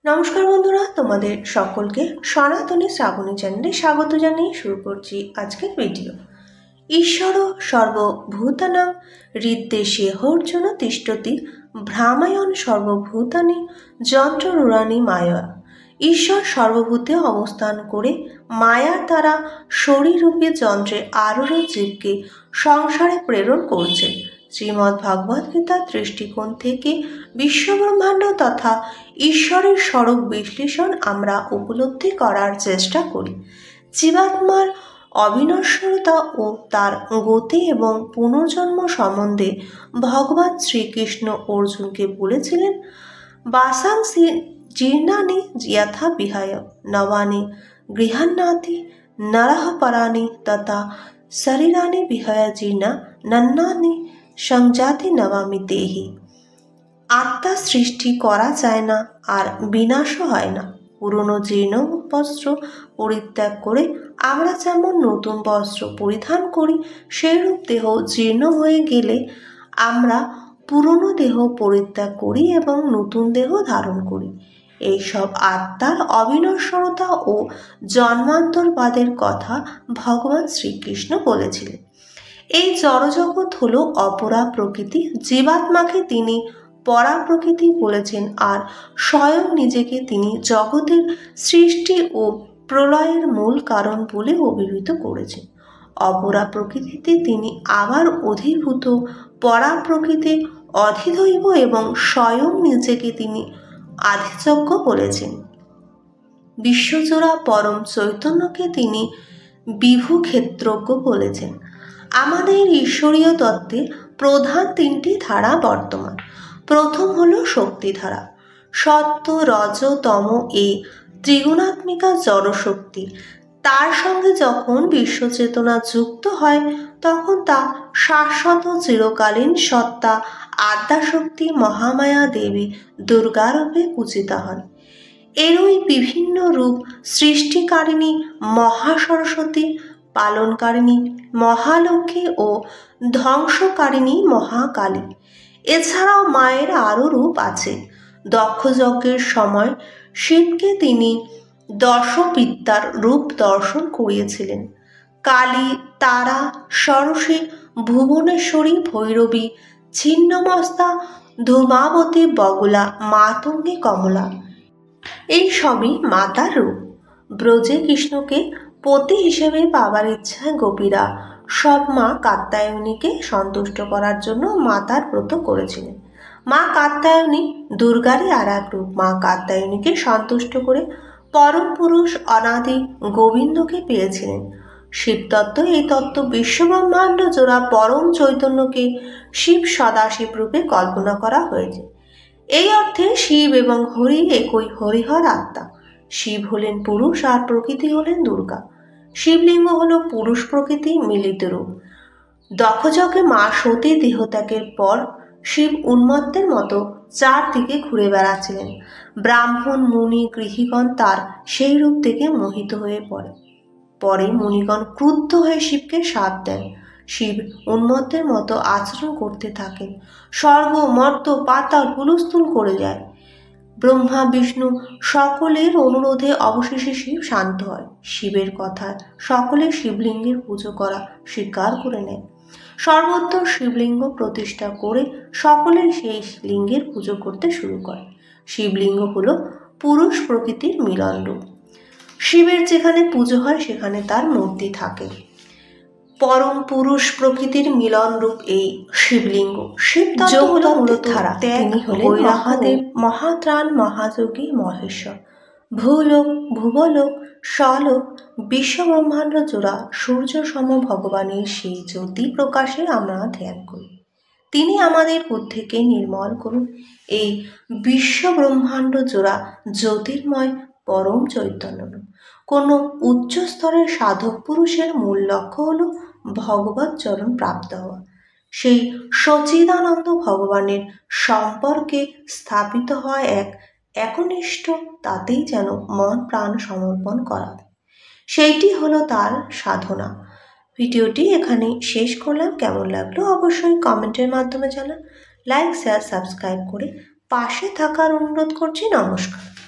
নমস্কার বন্ধুরা, তোমাদের সকলকে সনাতনী শ্রাবণী চ্যানেলে স্বাগত জানিয়ে শুরু করছি আজকের ভিডিও। ঈশ্বর সর্বভূতানাং হৃদ্দেশে অর্জুন তিষ্ঠতি ভ্রামায়ণ সর্বভূতানি যন্ত্ররূঢ়ানি মায়া। ঈশ্বর সর্বভূতে অবস্থান করে মায়ার দ্বারা শরীররূপী যন্ত্রে আরূঢ় জীবকে সংসারে প্রেরণ করছে। শ্রীমদ্ ভগবদ্গীতার দৃষ্টিকোণ থেকে বিশ্বব্রহ্মাণ্ড তথা ঈশ্বরের স্বরূপ বিশ্লেষণ আমরা উপলব্ধি করার চেষ্টা করি। জীবাত্মার অবিনশ্বরতা ও তার গতি এবং পুনর্জন্ম সম্বন্ধে ভগবান শ্রীকৃষ্ণ অর্জুনকে বলেছিলেন, বাসাংসি জীর্ণানি যথা বিহায় নবানি গৃহান্নাতি নরঃ পরাণি তথা শরীরানি বিহায় জীর্ণা নন্নানি সংজাতি নবামি দেহি। আত্মা সৃষ্টি করা যায় না আর বিনাশও হয় না। পুরনো জীর্ণ বস্ত্র পরিত্যাগ করে আমরা যেমন নতুন বস্ত্র পরিধান করি, সেইরূপ দেহ জীর্ণ হয়ে গেলে আমরা পুরনো দেহ পরিত্যাগ করি এবং নতুন দেহ ধারণ করি। এইসব আত্মার অবিনশ্বরতা ও জন্মান্তরবাদের কথা ভগবান শ্রীকৃষ্ণ বলেছিলেন। এই জড়জগৎ হলো অপরা প্রকৃতি। জীবাত্মাকে তিনি পরা প্রকৃতি বলেছেন আর স্বয়ং নিজেকে তিনি জগতের সৃষ্টি ও প্রলয়ের মূল কারণ বলে অভিহিত করেছেন। অপরা প্রকৃতিতে তিনি আবার অধিভূত, পরা প্রকৃতি অধিদৈব এবং স্বয়ং নিজেকে তিনি আধিযজ্ঞ বলেছেন। বিশ্বজোড়া পরম চৈতন্যকে তিনি বিভু ক্ষেত্রজ্ঞ বলেছেন। আমাদের ঈশ্বরীয় তত্ত্বে প্রধান তিনটি ধারা বর্তমান। প্রথম হলো শক্তিধারা। সত্য, রজ, তম এই ত্রিগুণাত্মিকা জড়শক্তি, তার সঙ্গে যখন বিশ্বচেতনা যুক্ত হয় তখন তা শাশ্বত চিরকালীন সত্তা আদ্যাশক্তি মহামায়া দেবী দুর্গারূপে পূজিতা হন। এরই বিভিন্ন রূপ সৃষ্টিকারিণী মহাসরস্বতী, পালনকারিণী মহালক্ষ্মী ও ধ্বংসকারিণী মহাকালী। এছাড়াও মায়ের আরও রূপ আছে। দক্ষযজ্ঞের সময় শিবকে তিনি দশবিদ্যার রূপ দর্শন করিয়েছিলেন। কালী, তারা, সরসী, ভুবনেশ্বরী, ভৈরবী, ছিন্নমস্তা, ধূমাবতী, বগলা, মাতঙ্গী, কমলা এই সবই মাতার রূপ। ব্রজে কৃষ্ণকে পতি হিসেবে পাবার ইচ্ছায় গোপীরা সব মা কাত্যায়নীকে সন্তুষ্ট করার জন্য মাতার ব্রত করেছিলেন। মা কাত্যায়নী দুর্গারই আর এক রূপ। মা কাত্যায়নীকে সন্তুষ্ট করে পরম পুরুষ অনাদি গোবিন্দকে পেয়েছিলেন। শিবতত্ত্ব এই তত্ত্ব বিশ্বব্রহ্মাণ্ড জোড়া পরম চৈতন্যকে শিব সদাশিব রূপে কল্পনা করা হয়েছে। এই অর্থে শিব এবং হরি একই হরিহর আত্মা। শিব হলেন পুরুষ আর প্রকৃতি হলেন দুর্গা। শিবলিঙ্গ হল পুরুষ প্রকৃতি মিলিত রূপ। দক্ষযজ্ঞে মা সতী দেহত্যাগের পর শিব উন্মত্তের মতো চারদিকে ঘুরে বেড়াচ্ছিলেন। ব্রাহ্মণ, মুনি, গৃহীগণ তার সেই রূপ থেকে মোহিত হয়ে পড়ে। পরে মুনিগণ ক্রুদ্ধ হয়ে শিবকে শাপ দেন। শিব উন্মত্তের মতো আচরণ করতে থাকেন। স্বর্গ, মর্ত্য, পাতাল হুলস্থুল করে যায়। ব্রহ্মা, বিষ্ণু সকলের অনুরোধে অবশেষে শিব শান্ত হয়। শিবের কথায় সকলে শিবলিঙ্গের পুজো করা স্বীকার করে নেয়। সর্বত্র শিবলিঙ্গ প্রতিষ্ঠা করে সকলে সেই লিঙ্গের পুজো করতে শুরু করে। শিবলিঙ্গ হল পুরুষ প্রকৃতির মিলন রূপ। শিবের যেখানে পুজো হয় সেখানে তার মূর্তি থাকে। পরম পুরুষ প্রকৃতির মিলন রূপ এই শিবলিঙ্গ। শিবতত্ত্ব হল মূলত ধারা। তিনি হলেন মহাদেব, মহাত্রাণ, মহাযোগী, মহেশ্বর। ভূলোক, ভুবলোক, স্বলোক, বিশ্বব্রহ্মাণ্ড জোড়া সূর্য সম ভগবানের সেই জ্যোতি প্রকাশে আমরা ধ্যান করি। তিনি আমাদের বুদ্ধিকে নির্মল করুন। এই বিশ্বব্রহ্মাণ্ড জোড়া জ্যোতির্ময় পরম চৈতন্য। কোনো উচ্চ স্তরের সাধক পুরুষের মূল লক্ষ্য হল ভগবৎ চরণ প্রাপ্ত হওয়া। সেই সচিদানন্দ ভগবানের সম্পর্কে স্থাপিত হয় এক একনিষ্ঠ, তাতেই যেন মন প্রাণ সমর্পণ করা। সেইটি হলো তার সাধনা। ভিডিওটি এখানে শেষ করলাম। কেমন লাগলো অবশ্যই কমেন্টের মাধ্যমে জানান। লাইক, শেয়ার, সাবস্ক্রাইব করে পাশে থাকার অনুরোধ করছি। নমস্কার।